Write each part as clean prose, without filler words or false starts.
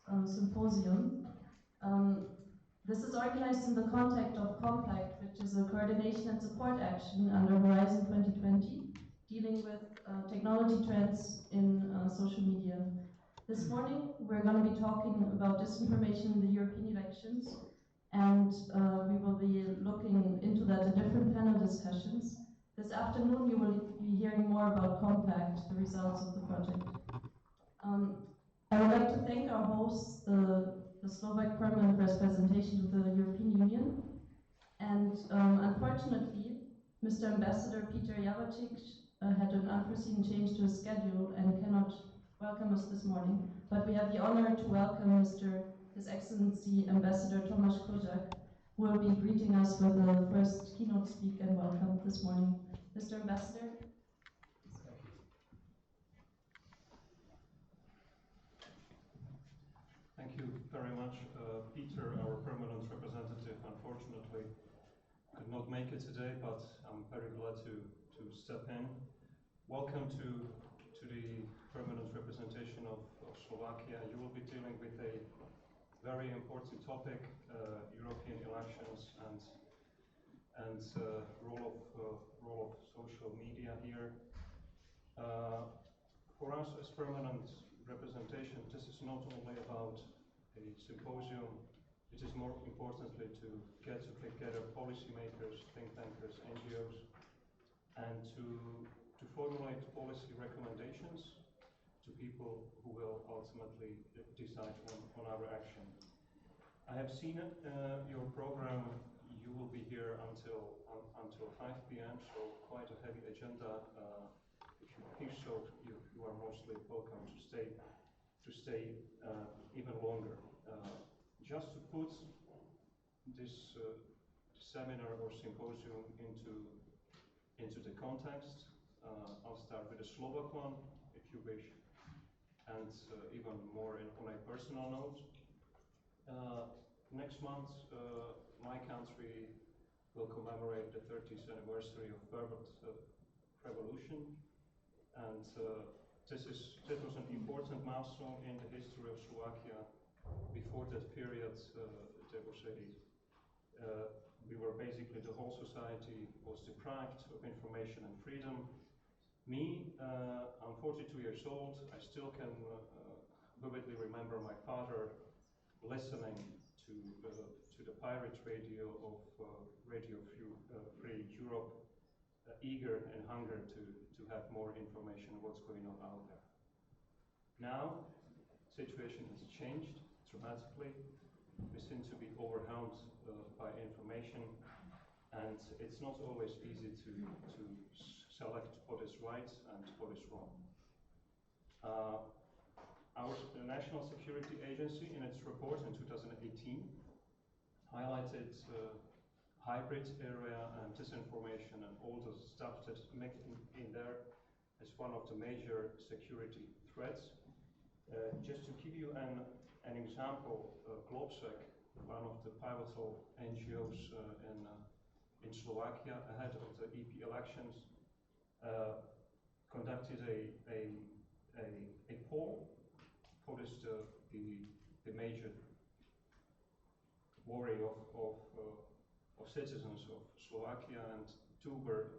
Symposium. This is organized in the context of COMPACT, which is a coordination and support action under Horizon 2020, dealing with technology trends in social media. This morning, we're going to be talking about disinformation in the European elections, and we will be looking into that in different panel discussions. This afternoon, you will be hearing more about COMPACT, the results of the project. I would like to thank our hosts, the Slovak permanent representation of the European Union, and unfortunately, Mr. Ambassador Peter Javorčík had an unforeseen change to his schedule and cannot welcome us this morning, but we have the honor to welcome His Excellency Ambassador Tomáš Kozák, who will be greeting us with the first keynote speak and welcome this morning. Mr. Ambassador. Thank you very much. Peter, our permanent representative, unfortunately could not make it today, but I'm very glad to step in. Welcome to the permanent representation of Slovakia. You will be dealing with a very important topic, European elections and role of social media here. For us as permanent representation, this is not only about a symposium, it is more importantly to get together policymakers, think tankers, NGOs, and to formulate policy recommendations to people who will ultimately decide on our action. I have seen your program. You will be here until 5 p.m., so quite a heavy agenda. If you wish so, you are mostly welcome to stay even longer. Just to put this seminar or symposium into the context, I'll start with a Slovak one, if you wish, and even more on a personal note. Next month, my country will commemorate the 30th anniversary of Velvet Revolution, and this was an important milestone in the history of Slovakia. Before that period, there was we were basically, the whole society was deprived of information and freedom. Me, I'm 42 years old. I still can vividly remember my father listening to the pirate radio of Radio Free Europe, eager and hunger to have more information of what's going on out there. Now, situation has changed dramatically. We seem to be overwhelmed by information, and it's not always easy to select what is right and what is wrong. Our National Security Agency, in its report in 2018, highlighted hybrid area and disinformation and all the stuff that's in there as one of the major security threats. Just to give you an example, GlobSec, one of the pivotal NGOs in Slovakia ahead of the EP elections, conducted a poll. What is the major worry of citizens of Slovakia, and two were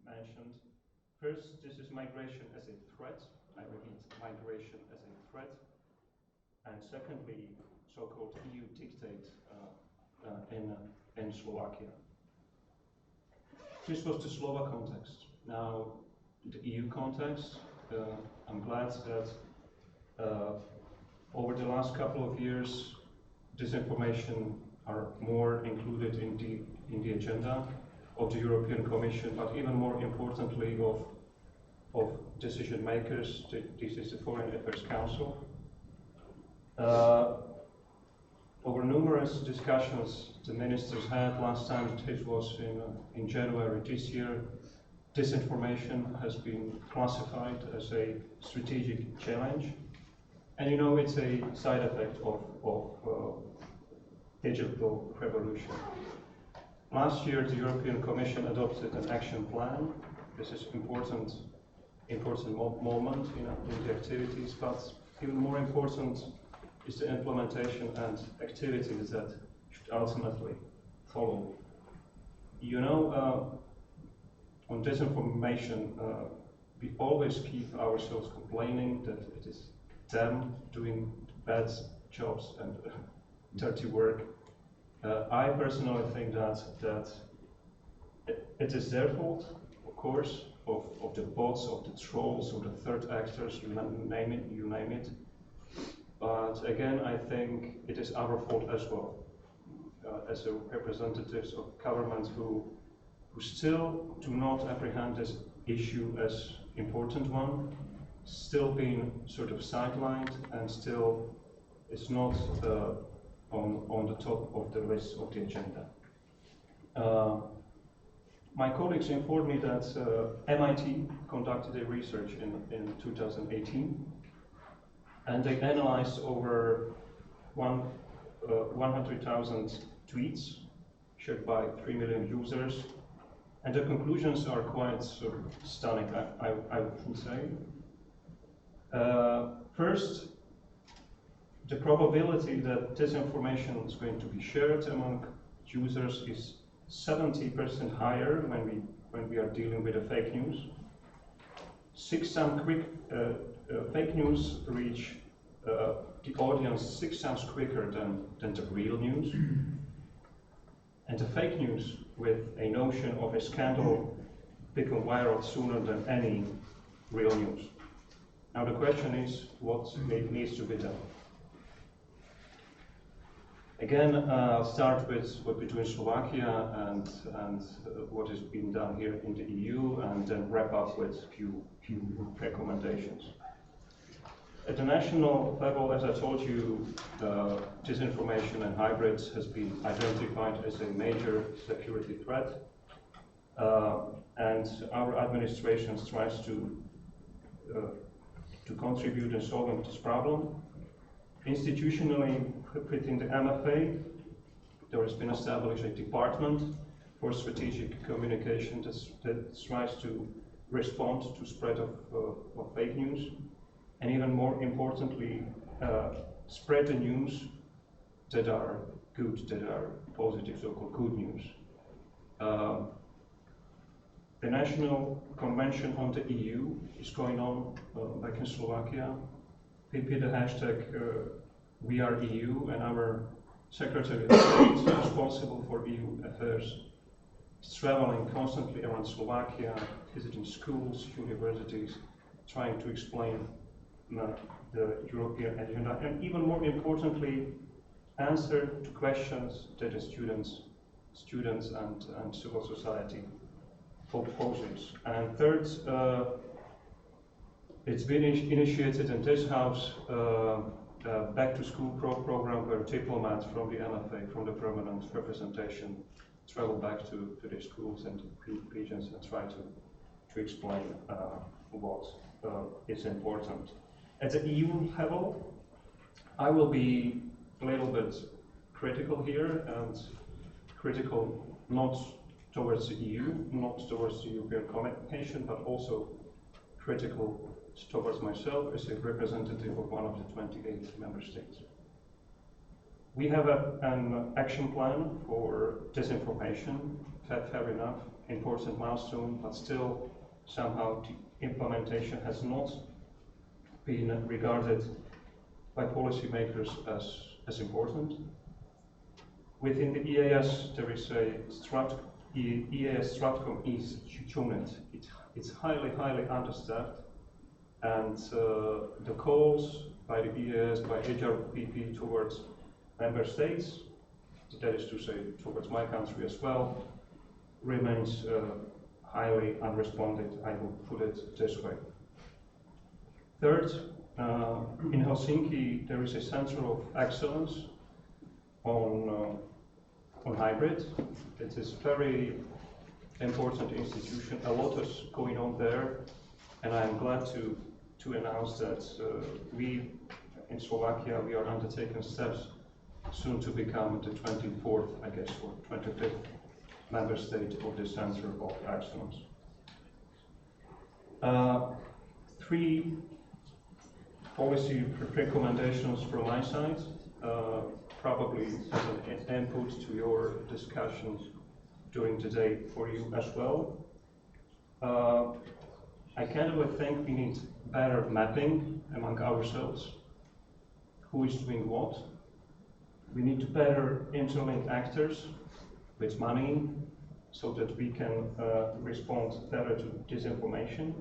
mentioned. First, this is migration as a threat. I repeat, migration as a threat. And secondly, so-called EU dictate in Slovakia. This was the Slovak context. Now, the EU context, I'm glad that over the last couple of years, disinformation are more included in the agenda of the European Commission, but even more importantly of decision makers. This is the Foreign Affairs Council. Over numerous discussions the ministers had, last time it was in January this year, disinformation has been classified as a strategic challenge. And you know, it's a side effect of digital revolution. Last year, the European Commission adopted an action plan. This is important moment in the activities, but even more important, is the implementation and activities that should ultimately follow. You know, on disinformation, we always keep ourselves complaining that it is them doing bad jobs and dirty work. I personally think that it is their fault, of course, of the bots, of the trolls, of the third actors, you name it. But again, I think it is our fault as well, as a representatives of governments who still do not apprehend this issue as important one, still being sort of sidelined and still is not on the top of the list of the agenda. My colleagues informed me that MIT conducted a research in 2018, and they analyzed over 100,000 tweets shared by 3 million users, and the conclusions are quite stunning, I would say. First, the probability that disinformation is going to be shared among users is 70% higher when we are dealing with a fake news. Fake news reach the audience 6 times quicker than the real news. And the fake news with a notion of a scandal become viral sooner than any real news. Now the question is, what needs to be done? Again, I'll start with what we do in Slovakia and what is being done here in the EU, and then wrap up with a few recommendations. At the national level, as I told you, disinformation and hybrids has been identified as a major security threat, and our administration tries to contribute in solving this problem. Institutionally, within the MFA, there has been established a department for strategic communication that tries to respond to spread of fake news, and even more importantly, spread the news that are good, that are positive, so-called good news. The National Convention on the EU is going on back in Slovakia. PP the hashtag We Are EU, and our Secretary of State responsible for EU affairs is traveling constantly around Slovakia, visiting schools, universities, trying to explain the European agenda, and even more importantly, answer to questions that the students and civil society poses. And third, it's been initiated in this house back to school program where diplomats from the MFA, from the permanent representation, travel back to the schools and regions and try to explain what is important. At the EU level, I will be a little bit critical here, and critical not towards the EU, not towards the European Commission, but also critical towards myself as a representative of one of the 28 member states. We have an action plan for disinformation, fair enough, important milestone, but still somehow the implementation has not been regarded by policymakers as important. Within the EAS, there is a EAS Stratcom is unit. It's highly understaffed, and the calls by the EAS, by HRPP towards member states, that is to say towards my country as well, remains highly unresponded, I will put it this way. Third, in Helsinki there is a center of excellence on hybrid. It is a very important institution. A lot is going on there, and I am glad to announce that we in Slovakia, we are undertaking steps soon to become the 24th, I guess, or 25th member state of the Center of Excellence. policy recommendations from my side, probably as an input to your discussions during the day for you as well. I kind of think we need better mapping among ourselves. Who is doing what? We need to better interlink actors with money so that we can respond better to disinformation.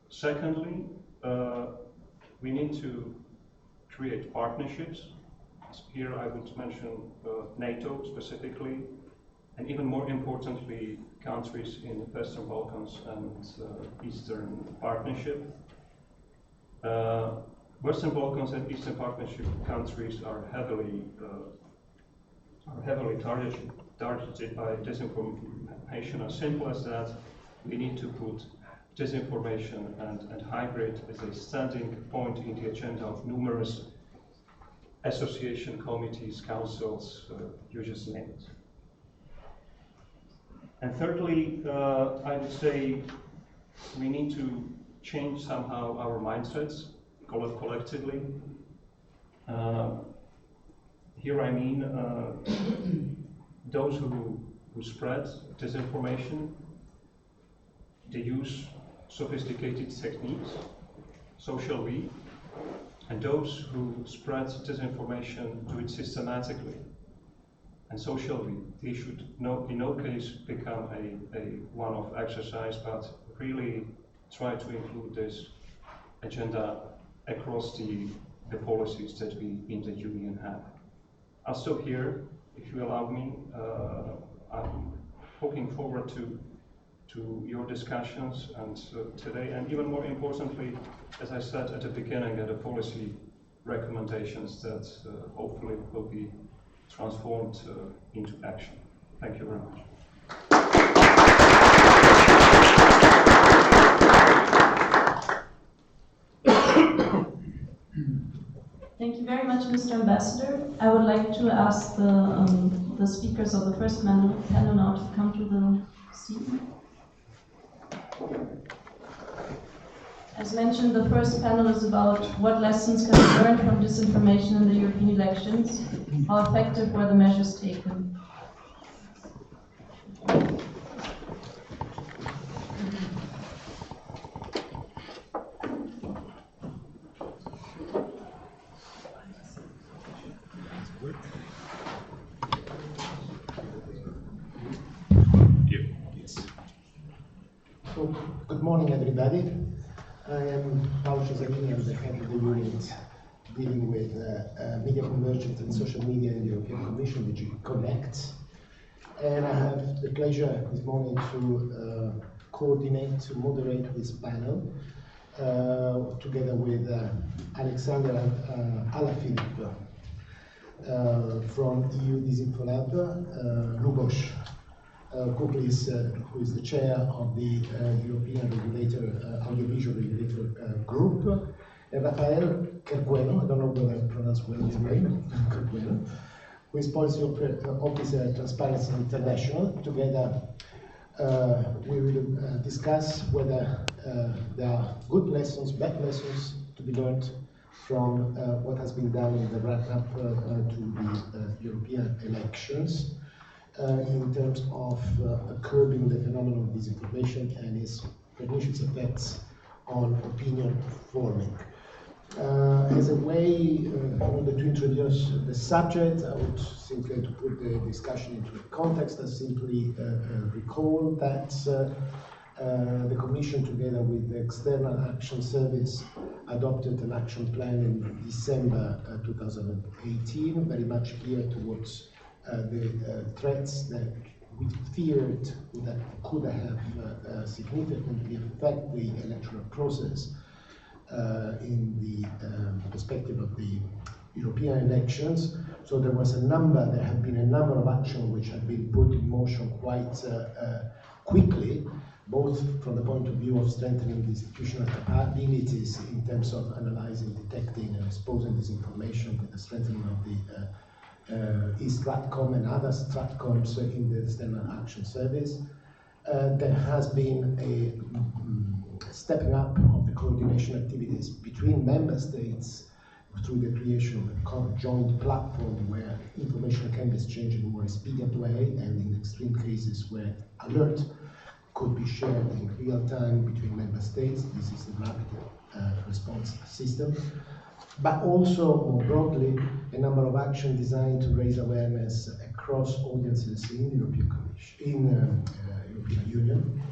Secondly, we need to create partnerships. Here I would mention NATO specifically, and even more importantly, countries in the Western Balkans and Eastern Partnership. Western Balkans and Eastern Partnership countries are heavily targeted by disinformation. As simple as that, we need to put disinformation and hybrid as a standing point in the agenda of numerous association committees, councils, you just name it. And thirdly, I would say we need to change somehow our mindsets, collectively. Here I mean those who spread disinformation, they use sophisticated techniques, so shall we, and those who spread disinformation do it systematically, and so shall we. They should in no case become a one-off exercise, but really try to include this agenda across the policies that we in the Union have. I'll stop here, if you allow me. I'm looking forward to your discussions and today, and even more importantly, as I said at the beginning, the policy recommendations that hopefully will be transformed into action. Thank you very much. Thank you very much, Mr. Ambassador. I would like to ask the speakers of the first panel now to come to the seat. As mentioned, the first panel is about what lessons can be learned from disinformation in the European elections, how effective were the measures taken. Good morning, everybody. I am I'm the head of the unit dealing with media convergence and social media in the European Commission, which CNECT. And I have the pleasure this morning to coordinate, to moderate this panel together with Alexandre and Alaphilippe from EU DisinfoLab, Lubos, Kuklis, who is the chair of the European Audiovisual Regulator Group, and Raphael Kergueno, I don't know whether I pronounced well his name, Kergueno, who is Policy Officer at Transparency International. Together, we will discuss whether there are good lessons, bad lessons to be learned from what has been done in the wrap-up to the European elections. In terms of curbing the phenomenon of disinformation and its pernicious effects on opinion forming. As a way in order to introduce the subject, I would simply to put the discussion into a context, I simply recall that the Commission, together with the External Action Service, adopted an action plan in December 2018, very much geared towards the threats that we feared that could have significantly affect the electoral process in the perspective of the European elections. So there have been a number of actions which have been put in motion quite quickly, both from the point of view of strengthening the institutional capabilities in terms of analyzing, detecting, and exposing disinformation, with the strengthening of the Stratcom and other Stratcoms in the External Action Service. There has been a stepping up of the coordination activities between between member states through the creation of a joint platform where information can be exchanged in a more expedient way, and in extreme cases where alert could be shared in real time between member states. This is the rapid response system. But also, more broadly, a number of actions designed to raise awareness across audiences in the European Union,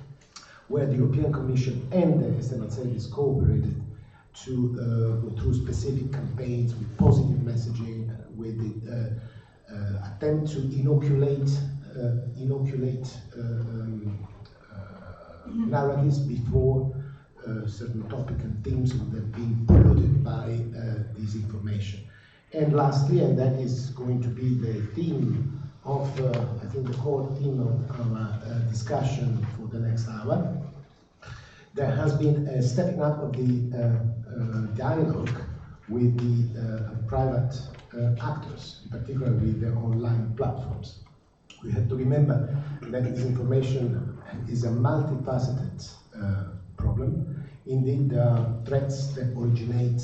where the European Commission and the external service cooperated to go through specific campaigns with positive messaging, with the attempt to inoculate narratives before certain topic and themes would have been polluted by disinformation. And lastly, and that is going to be the theme of, I think, the core theme of our discussion for the next hour, there has been a stepping up of the dialogue with the private actors, particularly with the online platforms. We have to remember that disinformation is a multifaceted problem. Indeed, there are threats that originate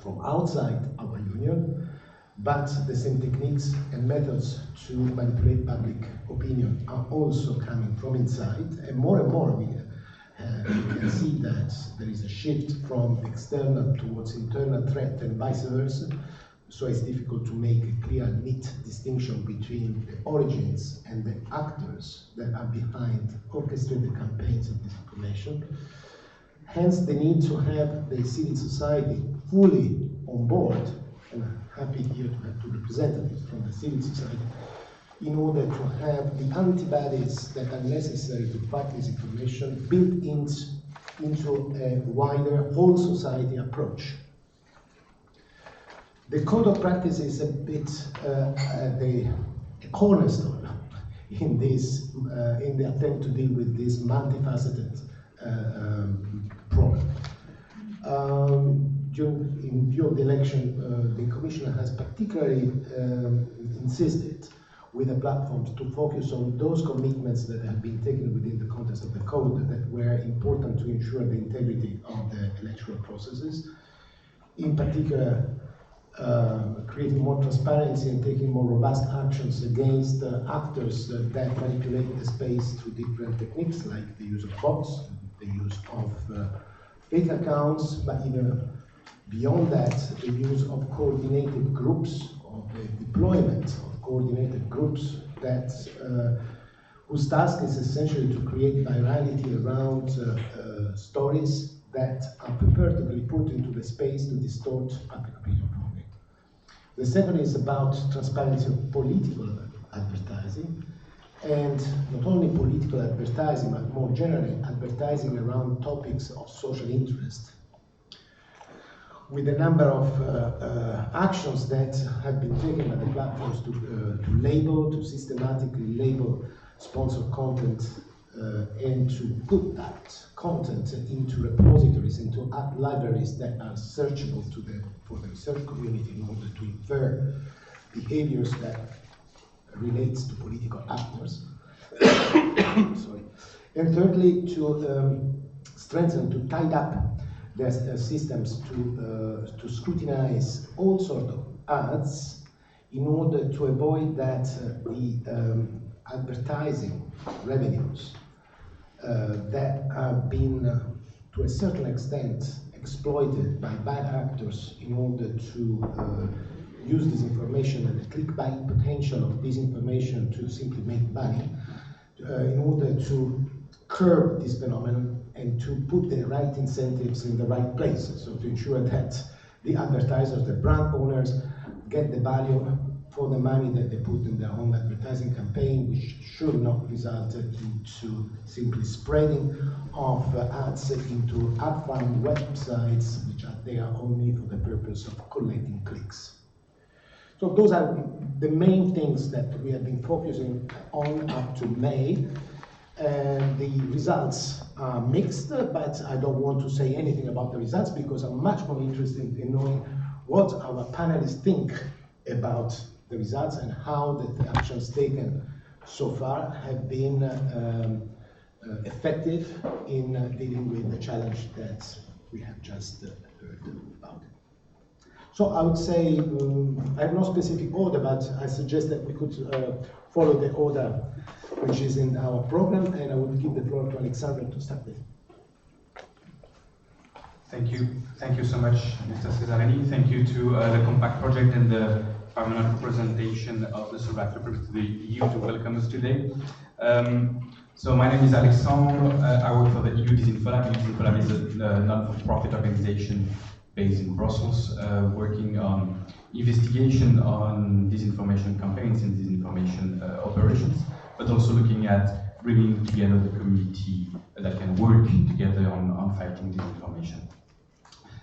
from outside our union, but the same techniques and methods to manipulate public opinion are also coming from inside, and more we can see that there is a shift from external towards internal threat and vice versa, so it's difficult to make a clear, neat distinction between the origins and the actors that are behind orchestrated campaigns of disinformation. Hence the need to have the civil society fully on board, and I'm happy here to have two representatives from the civil society, in order to have the antibodies that are necessary to fight disinformation built into a wider whole society approach. The code of practice is a bit a cornerstone in this in the attempt to deal with this multifaceted problem. In view of the election, the Commissioner has particularly insisted with the platforms to focus on those commitments that have been taken within the context of the code that were important to ensure the integrity of the electoral processes. In particular, creating more transparency and taking more robust actions against actors that manipulate the space through different techniques like the use of bots, the use of fake accounts, but even beyond that, the use of coordinated groups, of the deployment of coordinated groups that whose task is essentially to create virality around stories that are purportedly put into the space to distort public opinion forming. The second is about transparency of political advertising, and not only political advertising, but more generally advertising around topics of social interest, with a number of actions that have been taken by the platforms to systematically label sponsored content and to put that content into repositories, into libraries that are searchable for the research community in order to infer behaviors that relates to political actors. Sorry. And thirdly, to strengthen, to tie up the systems to scrutinize all sorts of ads in order to avoid that the advertising revenues that have been to a certain extent exploited by bad actors in order to use disinformation and the clickbait potential of disinformation to simply make money, in order to curb this phenomenon and to put the right incentives in the right places, so to ensure that the advertisers, the brand owners, get the value for the money that they put in their own advertising campaign, which should not result into simply spreading of ads into ad farm websites, which are there only for the purpose of collecting clicks. So those are the main things that we have been focusing on up to May. And the results are mixed, but I don't want to say anything about the results because I'm much more interested in knowing what our panelists think about the results and how the actions taken so far have been effective in dealing with the challenge that we have just heard about. So I would say, I have no specific order, but I suggest that we could follow the order which is in our program, and I would give the floor to Alexandre to start with. Thank you so much, Mr. Cesarini. Thank you to the Compact Project and the permanent representation of the Slovak Republic to the EU to welcome us today. So my name is Alexandre. I work for the EU DisinfoLab. DisinfoLab is a non-for-profit organization based in Brussels, working on investigation on disinformation campaigns and disinformation operations, but also looking at bringing together the community that can work together on fighting disinformation.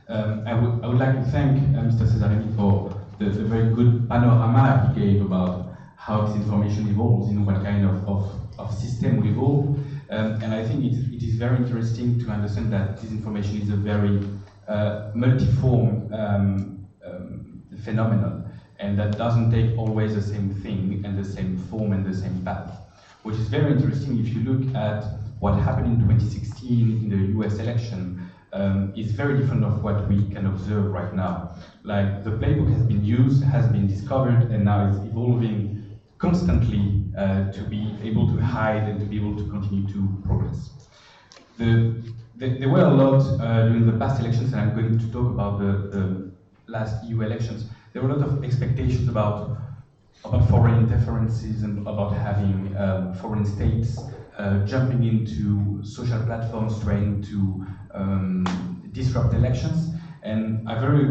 I would like to thank Mr. Cesarini for the very good panorama he gave about how disinformation evolves, what kind of system will evolve. And I think it is very interesting to understand that disinformation is a very multiform phenomenon, and that doesn't take always the same thing and the same form and the same path. Which is very interesting if you look at what happened in 2016 in the US election. Is very different of what we can observe right now. Like, the playbook has been used, has been discovered, and now is evolving constantly to be able to hide and to be able to continue to progress. There were a lot during the past elections, and I'm going to talk about the last EU elections. There were a lot of expectations about foreign interferences and about having foreign states jumping into social platforms trying to disrupt elections, and I very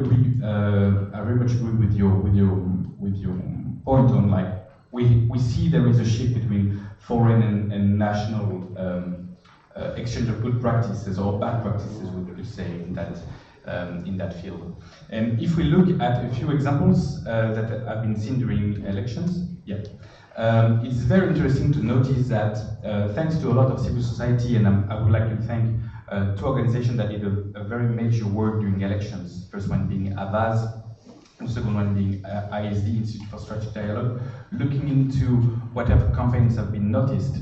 much agree with your point on, like, we see there is a shift between foreign and national exchange of good practices or bad practices, we could say, in that field. And if we look at a few examples that have been seen during elections, it's very interesting to notice that thanks to a lot of civil society, and I would like to thank two organizations that did a very major work during elections. First one being AVAZ, the second one being ISD, Institute for Strategic Dialogue, looking into whatever campaigns have been noticed.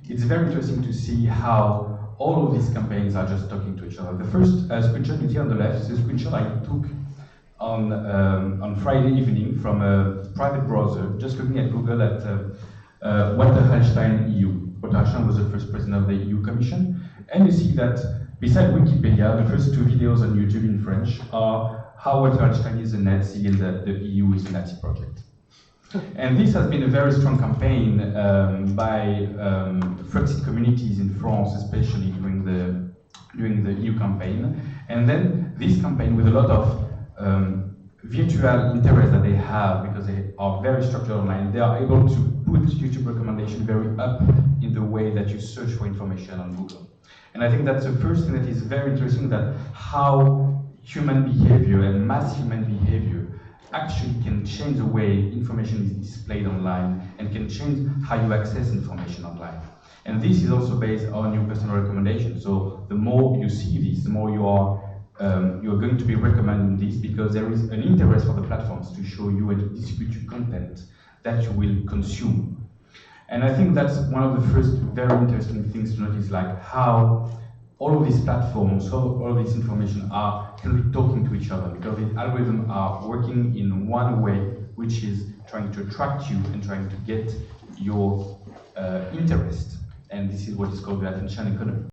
It's very interesting to see how all of these campaigns are just talking to each other. The first screenshot you see on the left is a screenshot I took on Friday evening from a private browser, just looking at Google at Walter Hallstein EU. Walter Hallstein was the first president of the EU Commission, and you see that beside Wikipedia, the first two videos on YouTube in French are how Walter Hallstein is a Nazi and that the EU is a Nazi project. And this has been a very strong campaign by Frexit communities in France, especially during the EU campaign. And then this campaign, with a lot of virtual interest that they have, because they are very structured online, they are able to put YouTube recommendation very up in the way that you search for information on Google. And I think that's the first thing that is very interesting, that how human behavior and mass human behavior actually can change the way information is displayed online and can change how you access information online. And this is also based on your personal recommendation. So the more you see this, the more you're going to be recommending this, because there is an interest for the platforms to show you and to distribute you content that you will consume. And I think that's one of the first very interesting things to notice, like how all of these platforms, all of this information can be talking to each other, because the algorithms are working in one way, which is trying to attract you and trying to get your interest. And this is what is called the attention economy.